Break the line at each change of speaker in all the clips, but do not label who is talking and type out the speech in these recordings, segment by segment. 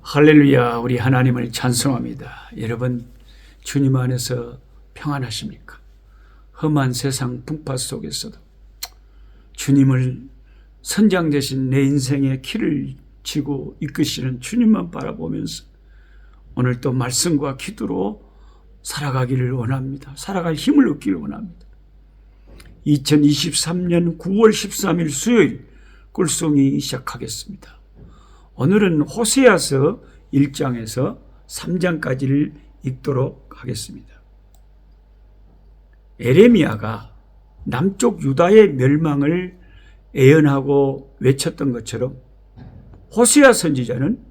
할렐루야, 우리 하나님을 찬송합니다. 여러분, 주님 안에서 평안하십니까? 험한 세상 풍파 속에서도 주님을 선장 되신 내 인생의 키를 쥐고 이끄시는 주님만 바라보면서 오늘 또 말씀과 기도로 살아가기를 원합니다. 살아갈 힘을 얻기를 원합니다. 2023년 9월 13일 수요일 꿀송이 시작하겠습니다. 오늘은 호세아서 1장에서 3장까지를 읽도록 하겠습니다. 에레미야가 남쪽 유다의 멸망을 예언하고 외쳤던 것처럼 호세아 선지자는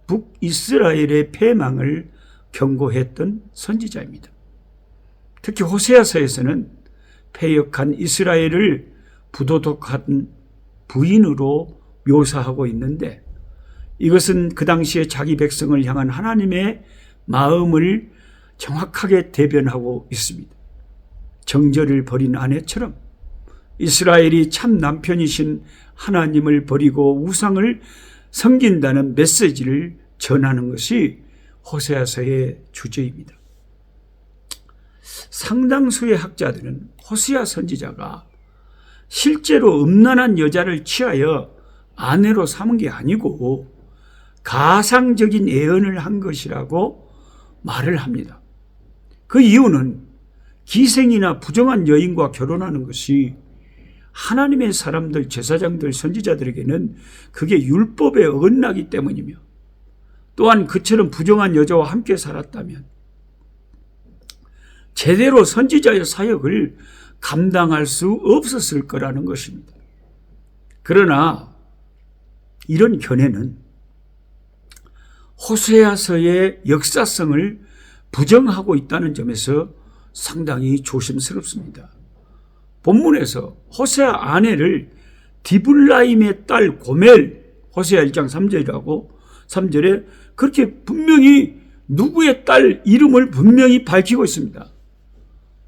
북이스라엘의 패망을 경고했던 선지자입니다. 특히 호세아서에서는 패역한 이스라엘을 부도덕한 부인으로 묘사하고 있는데, 이것은 그 당시에 자기 백성을 향한 하나님의 마음을 정확하게 대변하고 있습니다. 정절을 버린 아내처럼 이스라엘이 참 남편이신 하나님을 버리고 우상을 섬긴다는 메시지를 전하는 것이 호세아서의 주제입니다. 상당수의 학자들은 호세아 선지자가 실제로 음란한 여자를 취하여 아내로 삼은 게 아니고 가상적인 예언을 한 것이라고 말을 합니다. 그 이유는 기생이나 부정한 여인과 결혼하는 것이 하나님의 사람들, 제사장들, 선지자들에게는 그게 율법에 어긋나기 때문이며, 또한 그처럼 부정한 여자와 함께 살았다면 제대로 선지자의 사역을 감당할 수 없었을 거라는 것입니다. 그러나 이런 견해는 호세아서의 역사성을 부정하고 있다는 점에서 상당히 조심스럽습니다. 본문에서 호세아 아내를 디블라임의 딸 고멜, 호세아 1장 3절이라고 3절에 그렇게 분명히 누구의 딸 이름을 분명히 밝히고 있습니다.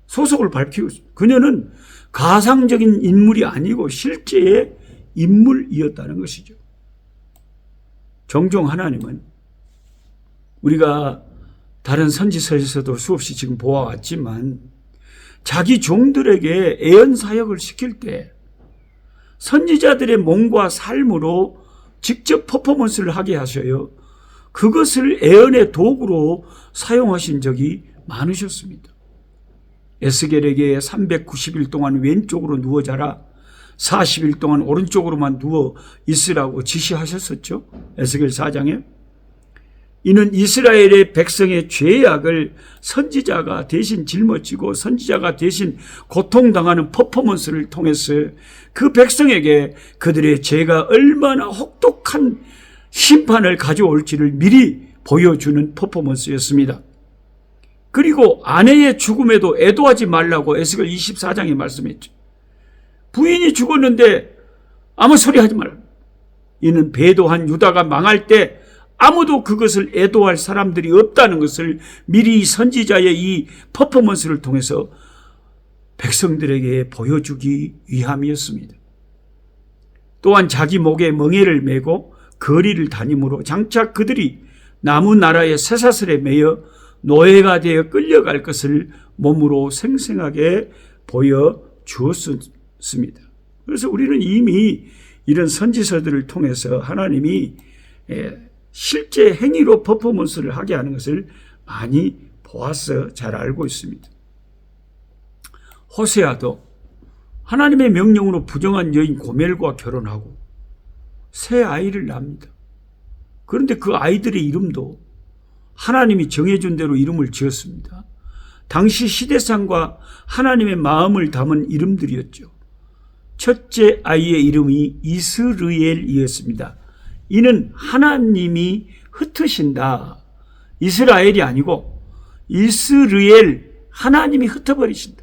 소속을 밝히고 있습니다. 그녀는 가상적인 인물이 아니고 실제의 인물이었다는 것이죠. 종종 하나님은 우리가 다른 선지서에서도 수없이 지금 보아왔지만 자기 종들에게 예언 사역을 시킬 때 선지자들의 몸과 삶으로 직접 퍼포먼스를 하게 하셔요. 그것을 예언의 도구로 사용하신 적이 많으셨습니다. 에스겔에게 390일 동안 왼쪽으로 누워 자라 40일 동안 오른쪽으로만 누워 있으라고 지시하셨었죠. 에스겔 4장에. 이는 이스라엘의 백성의 죄악을 선지자가 대신 짊어지고 선지자가 대신 고통당하는 퍼포먼스를 통해서 그 백성에게 그들의 죄가 얼마나 혹독한 심판을 가져올지를 미리 보여주는 퍼포먼스였습니다. 그리고 아내의 죽음에도 애도하지 말라고 에스겔 24장에 말씀했죠. 부인이 죽었는데 아무 소리 하지 말라. 이는 배도한 유다가 망할 때 아무도 그것을 애도할 사람들이 없다는 것을 미리 선지자의 이 퍼포먼스를 통해서 백성들에게 보여주기 위함이었습니다. 또한 자기 목에 멍에를 메고 거리를 다니므로 장차 그들이 남은 나라의 쇠사슬에 매여 노예가 되어 끌려갈 것을 몸으로 생생하게 보여주었습니다. 그래서 우리는 이미 이런 선지서들을 통해서 하나님이 실제 행위로 퍼포먼스를 하게 하는 것을 많이 보아서 잘 알고 있습니다. 호세아도 하나님의 명령으로 부정한 여인 고멜과 결혼하고 새 아이를 낳습니다. 그런데 그 아이들의 이름도 하나님이 정해준 대로 이름을 지었습니다. 당시 시대상과 하나님의 마음을 담은 이름들이었죠. 첫째 아이의 이름이 이스르엘이었습니다. 이는 하나님이 흩으신다. 이스라엘이 아니고 이스르엘, 하나님이 흩어버리신다.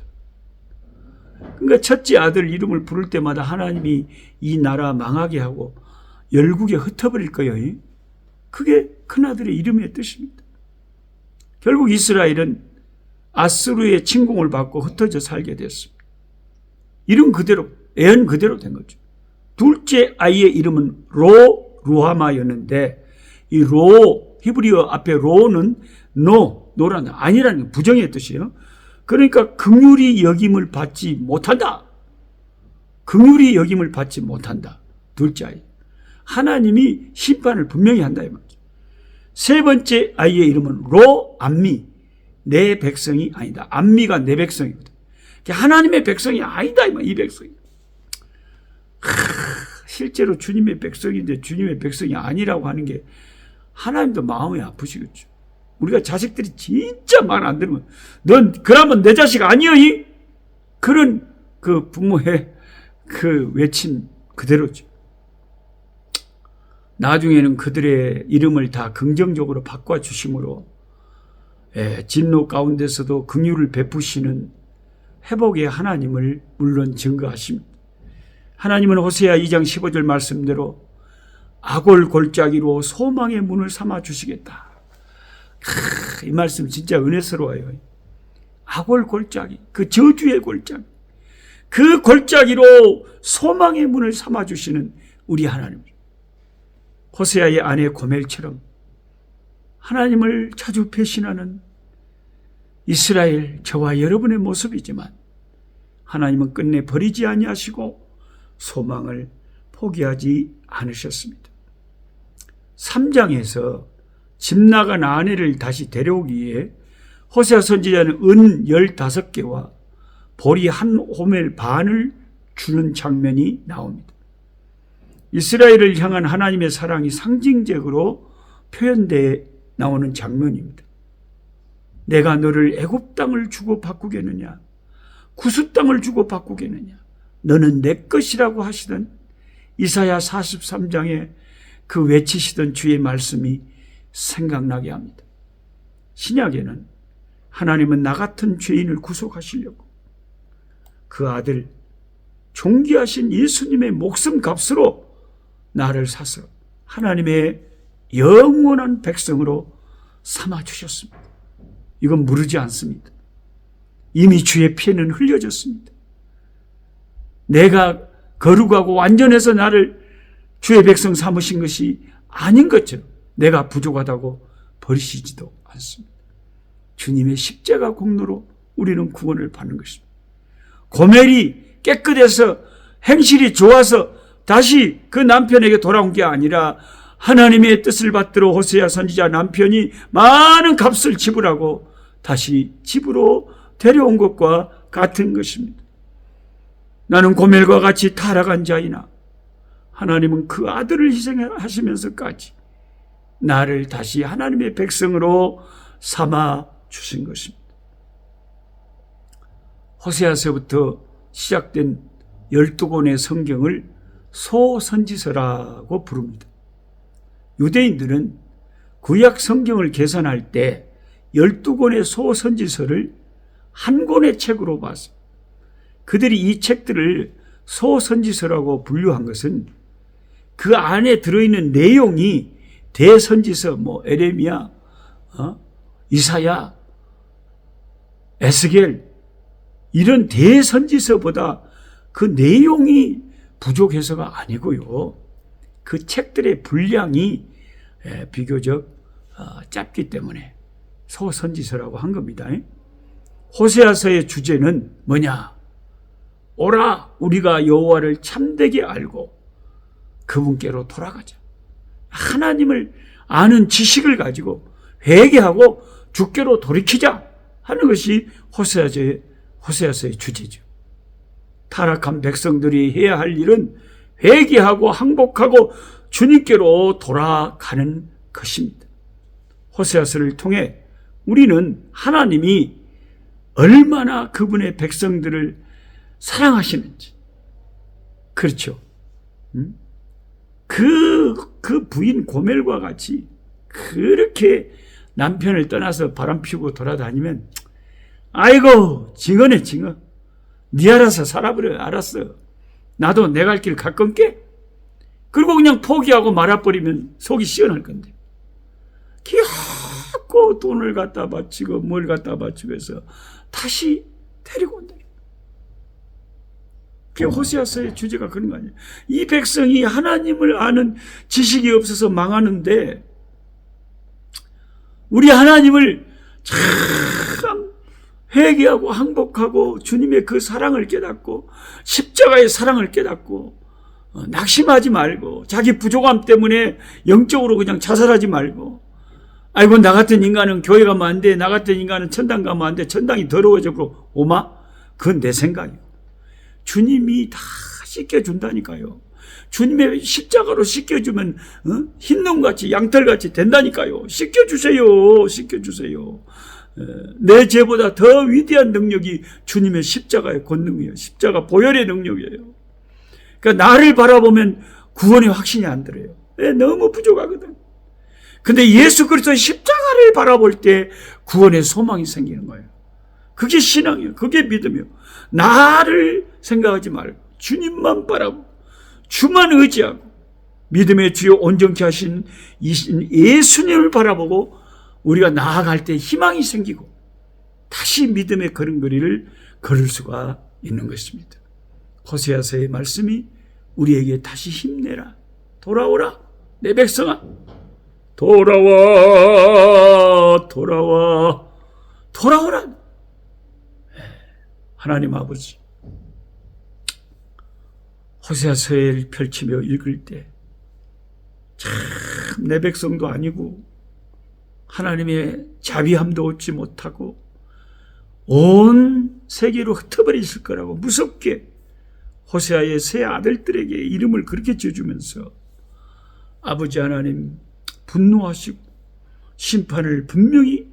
그러니까 첫째 아들 이름을 부를 때마다 하나님이 이 나라 망하게 하고 열국에 흩어버릴 거예요. 그게 큰아들의 이름의 뜻입니다. 결국 이스라엘은 아스루의 침공을 받고 흩어져 살게 됐습니다. 이름 그대로, 예언 그대로 된 거죠. 둘째 아이의 이름은 루하마였는데 이 히브리어 앞에 로는 노라는 아니라는 부정의 뜻이에요. 그러니까 긍휼히 여김을 받지 못한다. 긍휼히 여김을 받지 못한다. 둘째 아이. 하나님이 심판을 분명히 한다 이 말이죠. 세 번째 아이의 이름은 로암미. 내 백성이 아니다. 암미가 내 백성이거든. 하나님의 백성이 아니다 이 백성이. 실제로 주님의 백성인데 주님의 백성이 아니라고 하는 게 하나님도 마음이 아프시겠죠. 우리가 자식들이 진짜 말 안 들으면 넌 그러면 내 자식 아니여? 그런 그 부모의 그 외침 그대로죠. 나중에는 그들의 이름을 다 긍정적으로 바꿔주심으로 진노 가운데서도 긍휼을 베푸시는 회복의 하나님을 물론 증거하십니다. 하나님은 호세아 2장 15절 말씀대로 악골 골짜기로 소망의 문을 삼아 주시겠다. 이 말씀 진짜 은혜스러워요. 악골 골짜기, 그 저주의 골짜기, 그 골짜기로 소망의 문을 삼아 주시는 우리 하나님. 호세아의 아내 고멜처럼 하나님을 자주 배신하는 이스라엘 저와 여러분의 모습이지만 하나님은 끝내 버리지 아니하시고 소망을 포기하지 않으셨습니다. 3장에서 집 나간 아내를 다시 데려오기 위해 호세아 선지자는 은 15개와 보리 한 호멜 반을 주는 장면이 나옵니다. 이스라엘을 향한 하나님의 사랑이 상징적으로 표현되어 나오는 장면입니다. 내가 너를 애굽 땅을 주고 바꾸겠느냐, 구스 땅을 주고 바꾸겠느냐, 너는 내 것이라고 하시던 이사야 43장에 그 외치시던 주의 말씀이 생각나게 합니다. 신약에는 하나님은 나 같은 죄인을 구속하시려고 그 아들 존귀하신 예수님의 목숨 값으로 나를 사서 하나님의 영원한 백성으로 삼아주셨습니다. 이건 무르지 않습니다. 이미 주의 피는 흘려졌습니다. 내가 거룩하고 완전해서 나를 주의 백성 삼으신 것이 아닌 것처럼 내가 부족하다고 버리시지도 않습니다. 주님의 십자가 공로로 우리는 구원을 받는 것입니다. 고멜이 깨끗해서 행실이 좋아서 다시 그 남편에게 돌아온 게 아니라 하나님의 뜻을 받들어 호세아 선지자 남편이 많은 값을 지불하고 다시 집으로 데려온 것과 같은 것입니다. 나는 고멜과 같이 타락한 자이나 하나님은 그 아들을 희생하시면서까지 나를 다시 하나님의 백성으로 삼아 주신 것입니다. 호세아서부터 시작된 12권의 성경을 소선지서라고 부릅니다. 유대인들은 구약 성경을 계산할 때 12권의 소선지서를 한 권의 책으로 봤습니다. 그들이 이 책들을 소선지서라고 분류한 것은 그 안에 들어있는 내용이 대선지서, 에레미야, 이사야, 에스겔 이런 대선지서보다 그 내용이 부족해서가 아니고요. 그 책들의 분량이 비교적 짧기 때문에 소선지서라고 한 겁니다. 호세아서의 주제는 뭐냐? 오라, 우리가 여호와를 참되게 알고 그분께로 돌아가자. 하나님을 아는 지식을 가지고 회개하고 주께로 돌이키자 하는 것이 호세아서의 주제죠. 타락한 백성들이 해야 할 일은 회개하고 항복하고 주님께로 돌아가는 것입니다. 호세아서를 통해 우리는 하나님이 얼마나 그분의 백성들을 사랑하시는지, 그렇죠. 그 부인 고멜과 같이 그렇게 남편을 떠나서 바람 피우고 돌아다니면 아이고 징어네 징어. 네 알아서 살아버려. 알았어. 나도 내 갈 길 가끔게. 그리고 그냥 포기하고 말아버리면 속이 시원할 건데. 자꾸 돈을 갖다 바치고 뭘 갖다 바치고 해서 다시 데리고 온다. 호세아서의 주제가 그런 거 아니에요. 이 백성이 하나님을 아는 지식이 없어서 망하는데 우리 하나님을 참 회개하고 항복하고 주님의 그 사랑을 깨닫고 십자가의 사랑을 깨닫고 낙심하지 말고 자기 부족함 때문에 영적으로 그냥 자살하지 말고 아이고 나 같은 인간은 교회 가면 안 돼. 나 같은 인간은 천당 가면 안 돼. 천당이 더러워졌고 오마? 그건 내 생각이에요. 주님이 다 씻겨준다니까요. 주님의 십자가로 씻겨주면 흰눈같이 양털같이 된다니까요. 씻겨주세요. 씻겨주세요. 내 죄보다 더 위대한 능력이 주님의 십자가의 권능이에요. 십자가 보혈의 능력이에요. 그러니까 나를 바라보면 구원의 확신이 안 들어요. 너무 부족하거든. 근데 예수 그리스도의 십자가를 바라볼 때 구원의 소망이 생기는 거예요. 그게 신앙이에요. 그게 믿음이에요. 나를 생각하지 말고 주님만 바라보고 주만 의지하고 믿음의 주요 온전케 하신 예수님을 바라보고 우리가 나아갈 때 희망이 생기고 다시 믿음의 걸음걸이를 걸을 수가 있는 것입니다. 호세아서의 말씀이 우리에게 다시 힘내라. 돌아오라. 내 백성아. 돌아와. 돌아와. 돌아오라. 하나님 아버지. 호세아서를 펼치며 읽을 때 참 내 백성도 아니고 하나님의 자비함도 얻지 못하고 온 세계로 흩어버리실 거라고 무섭게 호세아의 세 아들들에게 이름을 그렇게 지어주면서 아버지 하나님 분노하시고 심판을 분명히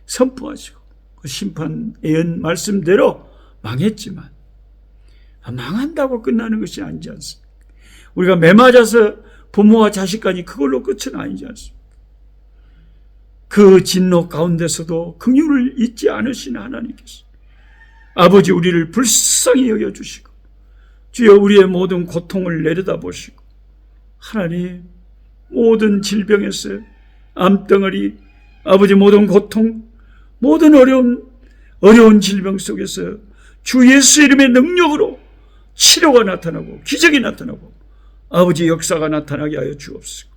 선포하시고 그 심판 예언 말씀대로 망했지만 망한다고 끝나는 것이 아니지 않습니까? 우리가 매맞아서 부모와 자식까지 그걸로 끝은 아니지 않습니까? 그 진노 가운데서도 긍휼을 잊지 않으시는 하나님께서 아버지 우리를 불쌍히 여겨주시고 주여 우리의 모든 고통을 내려다보시고 하나님 모든 질병에서 암덩어리 아버지 모든 고통 모든 어려운 질병 속에서 주 예수 이름의 능력으로 치료가 나타나고 기적이 나타나고 아버지 역사가 나타나게 하여 주옵시고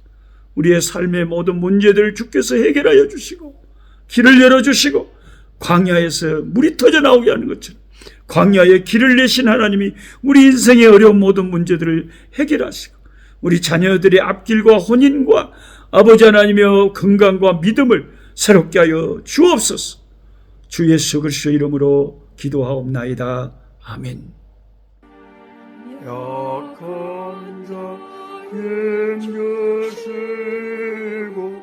우리의 삶의 모든 문제들을 주께서 해결하여 주시고 길을 열어주시고 광야에서 물이 터져 나오게 하는 것처럼 광야에 길을 내신 하나님이 우리 인생의 어려운 모든 문제들을 해결하시고 우리 자녀들의 앞길과 혼인과 아버지 하나님의 건강과 믿음을 새롭게 하여 주옵소서. 주 예수 그리스도의 이름으로 기도하옵나이다. 아멘.
약한 자 힘주시고